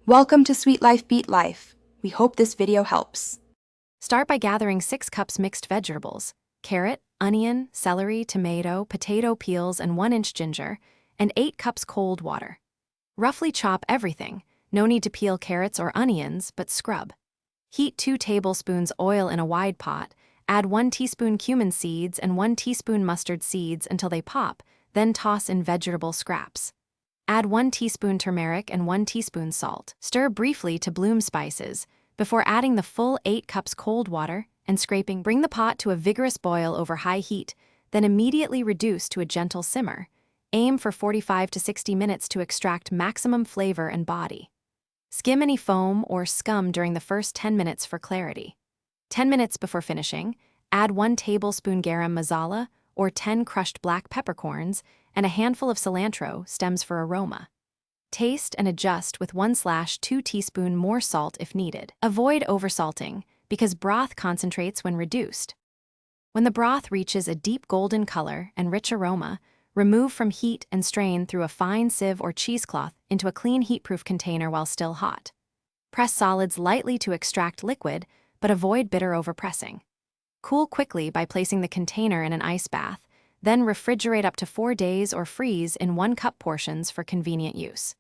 Welcome to Sweet Life Beat Life. We hope this video helps. Start by gathering 6 cups mixed vegetables: carrot, onion, celery, tomato, potato peels, and 1-inch ginger, and 8 cups cold water. Roughly chop everything. No need to peel carrots or onions, but scrub. Heat 2 tablespoons oil in a wide pot. Add 1 teaspoon cumin seeds and 1 teaspoon mustard seeds until they pop, then toss in vegetable scraps. Add 1 teaspoon turmeric and 1 teaspoon salt. Stir briefly to bloom spices before adding the full 8 cups cold water and scraping. Bring the pot to a vigorous boil over high heat, then immediately reduce to a gentle simmer. Aim for 45 to 60 minutes to extract maximum flavor and body. Skim any foam or scum during the first 10 minutes for clarity. 10 minutes before finishing, add 1 tablespoon garam masala or 10 crushed black peppercorns and a handful of cilantro stems for aroma. Taste and adjust with 1/2 teaspoon more salt if needed. Avoid oversalting because broth concentrates when reduced. When the broth reaches a deep golden color and rich aroma, remove from heat and strain through a fine sieve or cheesecloth into a clean heat-proof container while still hot. Press solids lightly to extract liquid, but avoid bitter overpressing. Cool quickly by placing the container in an ice bath, then refrigerate up to 4 days or freeze in 1-cup portions for convenient use.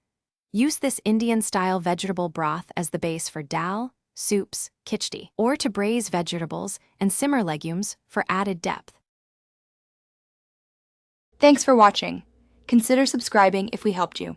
Use this Indian-style vegetable broth as the base for dal, soups, khichdi, or to braise vegetables and simmer legumes for added depth. Thanks for watching. Consider subscribing if we helped you.